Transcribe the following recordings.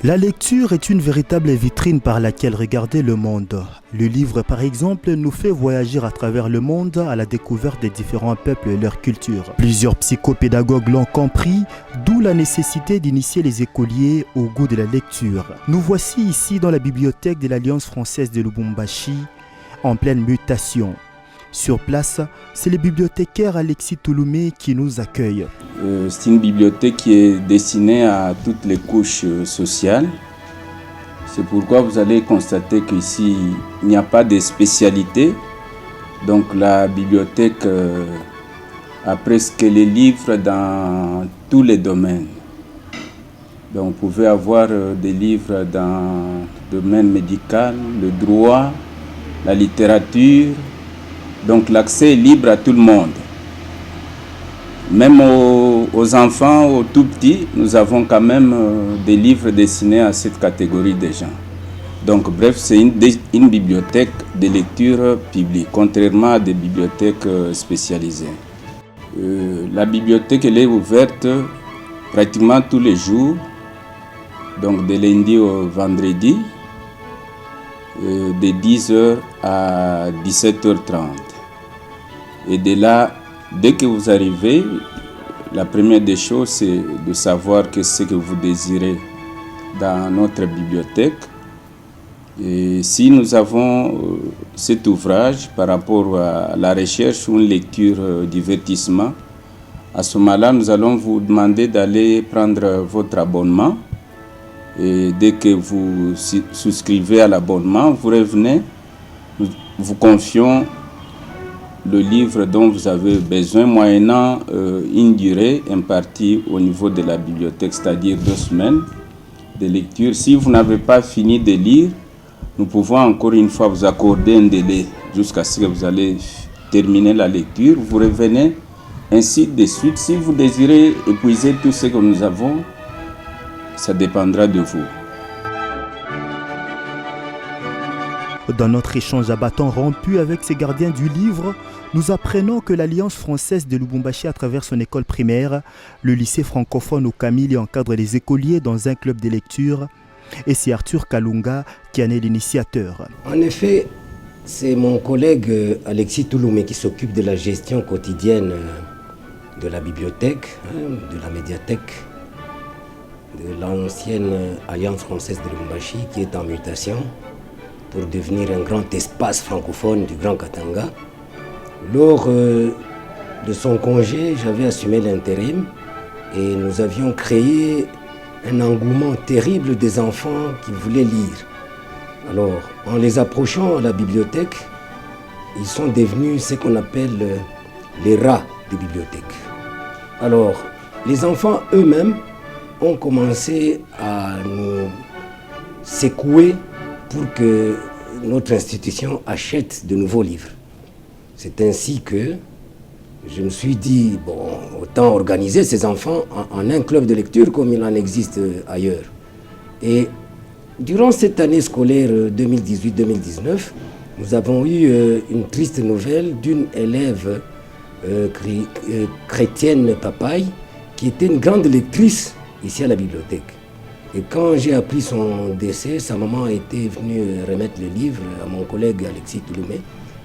La lecture est une véritable vitrine par laquelle regarder le monde. Le livre, par exemple, nous fait voyager à travers le monde à la découverte des différents peuples et leur culture. Plusieurs psychopédagogues l'ont compris, d'où la nécessité d'initier les écoliers au goût de la lecture. Nous voici ici dans la bibliothèque de l'Alliance française de Lubumbashi, en pleine mutation. Sur place, c'est le bibliothécaire Alexis Touloumé qui nous accueille. C'est une bibliothèque qui est destinée à toutes les couches sociales. C'est pourquoi vous allez constater qu'ici, il n'y a pas de spécialité. Donc la bibliothèque a presque les livres dans tous les domaines. Donc vous pouvez avoir des livres dans le domaine médical, le droit, la littérature. Donc l'accès est libre à tout le monde. Même aux enfants, aux tout petits, nous avons quand même des livres destinés à cette catégorie de gens. Donc bref, c'est une bibliothèque de lecture publique, contrairement à des bibliothèques spécialisées. La bibliothèque elle est ouverte pratiquement tous les jours, donc de lundi au vendredi, de 10h à 17h30. Et de là, dès que vous arrivez, la première des choses, c'est de savoir qu'est-ce que vous désirez dans notre bibliothèque. Et si nous avons cet ouvrage par rapport à la recherche ou une lecture divertissement, à ce moment-là, nous allons vous demander d'aller prendre votre abonnement. Et dès que vous souscrivez à l'abonnement, vous revenez, nous vous confions le livre dont vous avez besoin, moyennant une durée impartie au niveau de la bibliothèque, c'est-à-dire 2 semaines de lecture. Si vous n'avez pas fini de lire, nous pouvons encore une fois vous accorder un délai jusqu'à ce que vous allez terminer la lecture. Vous revenez ainsi de suite. Si vous désirez épuiser tout ce que nous avons, ça dépendra de vous. Dans notre échange à bâton rompu avec ces gardiens du livre, nous apprenons que l'Alliance française de Lubumbashi, à travers son école primaire, le lycée francophone au Camille encadre les écoliers dans un club de lecture. Et c'est Arthur Kalunga qui en est l'initiateur. En effet, c'est mon collègue Alexis Touloumé qui s'occupe de la gestion quotidienne de la bibliothèque, de la médiathèque, de l'ancienne Alliance française de Lubumbashi qui est en mutation pour devenir un grand espace francophone du Grand Katanga. Lors de son congé, j'avais assumé l'intérim et nous avions créé un engouement terrible des enfants qui voulaient lire. Alors, en les approchant à la bibliothèque, ils sont devenus ce qu'on appelle les rats des bibliothèques. Alors, les enfants eux-mêmes ont commencé à nous secouer pour que notre institution achète de nouveaux livres. C'est ainsi que je me suis dit, bon, autant organiser ces enfants en un club de lecture comme il en existe ailleurs. Et durant cette année scolaire 2018-2019, nous avons eu une triste nouvelle d'une élève chrétienne Papaye qui était une grande lectrice ici à la bibliothèque. Et quand j'ai appris son décès, sa maman était venue remettre le livre à mon collègue Alexis Touloumé.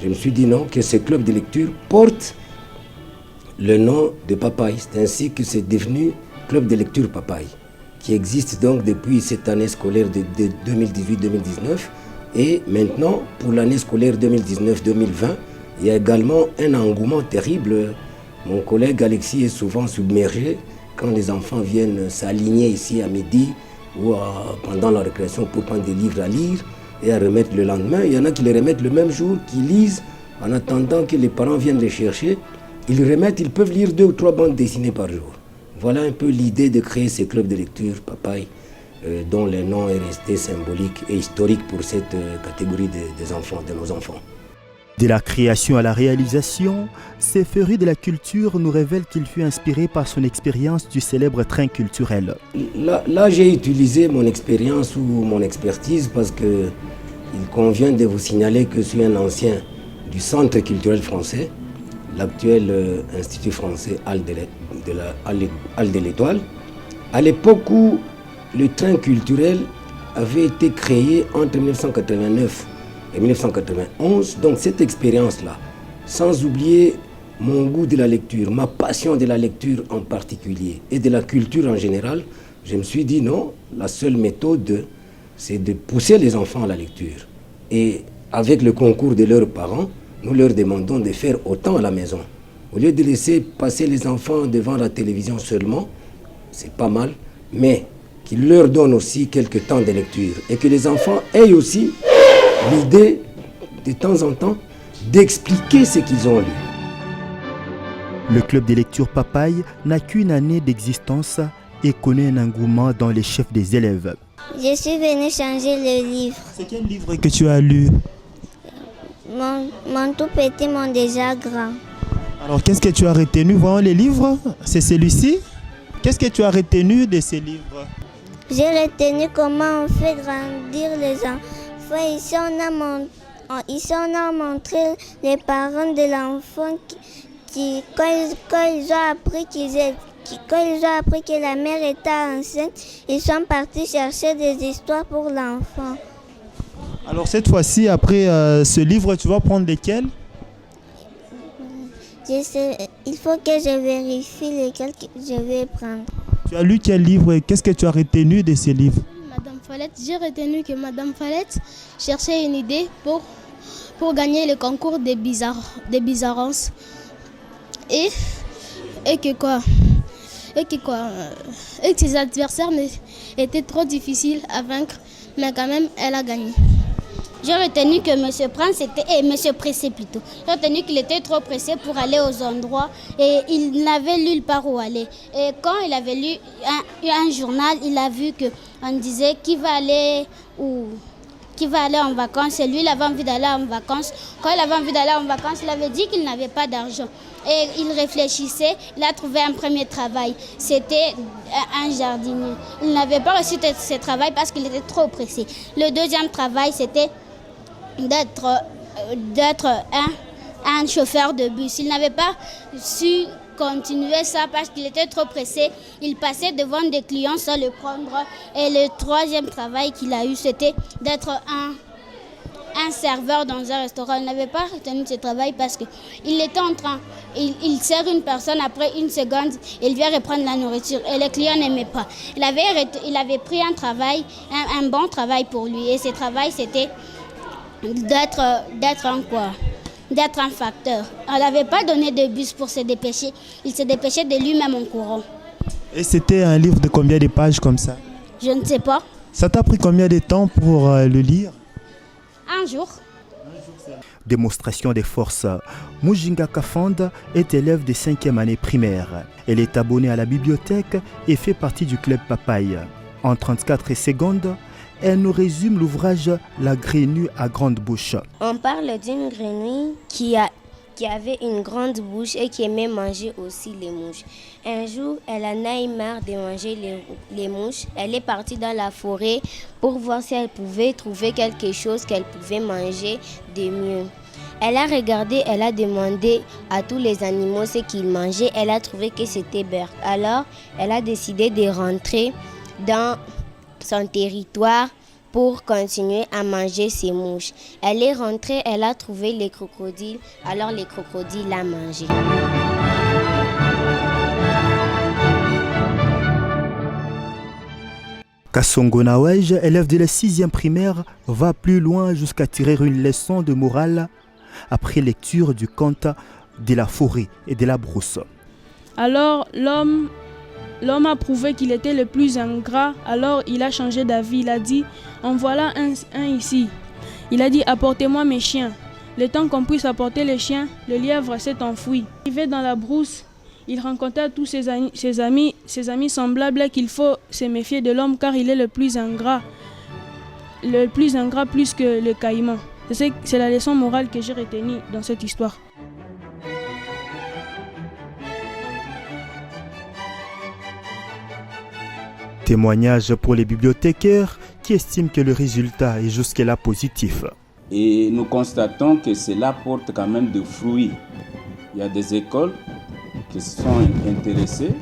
Je me suis dit non, que ce club de lecture porte le nom de Papaye. C'est ainsi que c'est devenu Club de lecture Papaye, qui existe donc depuis cette année scolaire de 2018-2019. Et maintenant, pour l'année scolaire 2019-2020, il y a également un engouement terrible. Mon collègue Alexis est souvent submergé quand les enfants viennent s'aligner ici à midi ou pendant la récréation pour prendre des livres à lire et à remettre le lendemain. Il y en a qui les remettent le même jour, qui lisent en attendant que les parents viennent les chercher. Ils remettent, ils peuvent lire 2 ou 3 bandes dessinées par jour. Voilà un peu l'idée de créer ces clubs de lecture Papaye, dont le nom est resté symbolique et historique pour cette catégorie des enfants, de nos enfants. De la création à la réalisation, ces férus de la culture nous révèlent qu'il fut inspiré par son expérience du célèbre train culturel. Là j'ai utilisé mon expérience ou mon expertise parce qu'il convient de vous signaler que je suis un ancien du Centre culturel français, l'actuel Institut français Halle de l'Étoile. À l'époque où le train culturel avait été créé entre 1989 et 1991. Donc cette expérience-là, sans oublier mon goût de la lecture, ma passion de la lecture en particulier et de la culture en général, je me suis dit non, la seule méthode, c'est de pousser les enfants à la lecture. Et avec le concours de leurs parents, nous leur demandons de faire autant à la maison. Au lieu de laisser passer les enfants devant la télévision seulement, c'est pas mal, mais qu'ils leur donnent aussi quelques temps de lecture et que les enfants aient aussi l'idée, de temps en temps, d'expliquer ce qu'ils ont lu. Le club de lecture Papaye n'a qu'une année d'existence et connaît un engouement dans les chefs des élèves. Je suis venue changer le livre. C'est quel livre que tu as lu? Mon tout petit, mon déjà grand. Alors qu'est-ce que tu as retenu? Voyons les livres. C'est celui-ci. Qu'est-ce que tu as retenu de ces livres? J'ai retenu comment on fait grandir les enfants. Ici, on a montré les parents de l'enfant qui quand ils ont appris que la mère était enceinte, ils sont partis chercher des histoires pour l'enfant. Alors cette fois-ci, après ce livre, tu vas prendre lesquels? Il faut que je vérifie lesquels que je vais prendre. Tu as lu quel livre et qu'est-ce que tu as retenu de ces livres? Madame Fallette, j'ai retenu que Madame Fallette cherchait une idée pour gagner le concours des bizarrances. Et que ses adversaires étaient trop difficiles à vaincre, mais quand même, elle a gagné. J'ai retenu que M. Prince M. Pressé plutôt. J'ai retenu qu'il était trop pressé pour aller aux endroits et il n'avait nulle part où aller. Et quand il avait lu un journal, il a vu qu'on disait qui va aller en vacances. Et lui, il avait envie d'aller en vacances. Quand il avait envie d'aller en vacances, il avait dit qu'il n'avait pas d'argent. Et il réfléchissait, il a trouvé un premier travail. C'était un jardinier. Il n'avait pas reçu ce travail parce qu'il était trop pressé. Le deuxième travail, c'était d'être un chauffeur de bus. Il n'avait pas su continuer ça parce qu'il était trop pressé. Il passait devant des clients sans le prendre. Et le troisième travail qu'il a eu, c'était d'être un serveur dans un restaurant. Il n'avait pas retenu ce travail parce qu'il était en train, il sert une personne, après une seconde, il vient reprendre la nourriture et les clients n'aimaient pas. Il avait pris un travail, un bon travail pour lui et ce travail c'était d'être un facteur. On n'avait pas donné de bus pour se dépêcher, il se dépêchait de lui-même en courant. Et c'était un livre de combien de pages comme ça? Je ne sais pas. Ça t'a pris combien de temps pour le lire? Un jour. Démonstration des forces. Mujinga Kafanda est élève de 5e année primaire. Elle est abonnée à la bibliothèque et fait partie du club Papaye. En 34 secondes, elle nous résume l'ouvrage La grenouille à grande bouche. On parle d'une grenouille qui avait une grande bouche et qui aimait manger aussi les mouches. Un jour, elle en a eu marre de manger les mouches. Elle est partie dans la forêt pour voir si elle pouvait trouver quelque chose qu'elle pouvait manger de mieux. Elle a regardé, elle a demandé à tous les animaux ce qu'ils mangeaient. Elle a trouvé que c'était Berk. Alors, elle a décidé de rentrer dans son territoire pour continuer à manger ses mouches. Elle est rentrée, elle a trouvé les crocodiles, alors les crocodiles l'ont mangé. Kassongo Nawej, élève de la 6e primaire, va plus loin jusqu'à tirer une leçon de morale après lecture du conte de la forêt et de la brousse. Alors l'homme a prouvé qu'il était le plus ingrat, alors il a changé d'avis. Il a dit, en voilà un ici. Il a dit, apportez-moi mes chiens. Le temps qu'on puisse apporter les chiens, le lièvre s'est enfoui. Arrivé dans la brousse, il rencontra tous ses amis semblables qu'il faut se méfier de l'homme car il est le plus ingrat plus que le caïman. C'est la leçon morale que j'ai retenue dans cette histoire. Témoignage pour les bibliothécaires qui estiment que le résultat est jusque-là positif. Et nous constatons que cela porte quand même des fruits. Il y a des écoles qui se sont intéressées,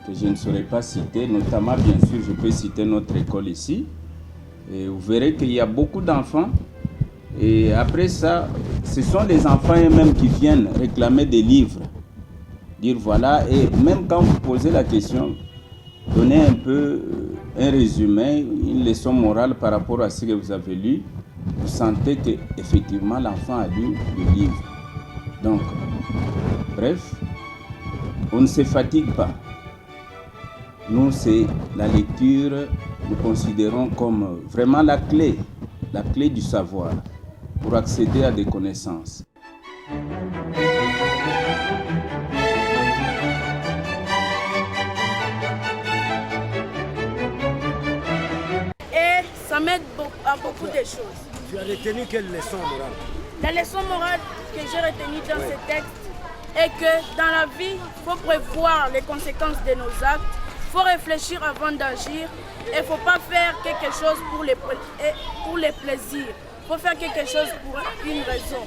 que je ne saurais pas citer, notamment bien sûr je peux citer notre école ici. Et vous verrez qu'il y a beaucoup d'enfants. Et après ça, ce sont les enfants eux-mêmes qui viennent réclamer des livres. Dire voilà, et même quand vous posez la question, donnez un peu un résumé, une leçon morale par rapport à ce que vous avez lu. Vous sentez qu'effectivement l'enfant a lu le livre. Donc, bref, on ne se fatigue pas. Nous, c'est la lecture, nous considérons comme vraiment la clé du savoir pour accéder à des connaissances. Et ça m'aide à beaucoup de choses. Tu as retenu quelle leçon morale? La leçon morale que j'ai retenue dans ce texte est que dans la vie, il faut prévoir les conséquences de nos actes, il faut réfléchir avant d'agir et il ne faut pas faire quelque chose pour les plaisirs. Il faut faire quelque chose pour une raison.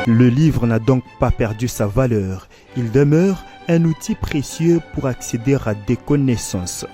Le livre n'a donc pas perdu sa valeur. Il demeure un outil précieux pour accéder à des connaissances.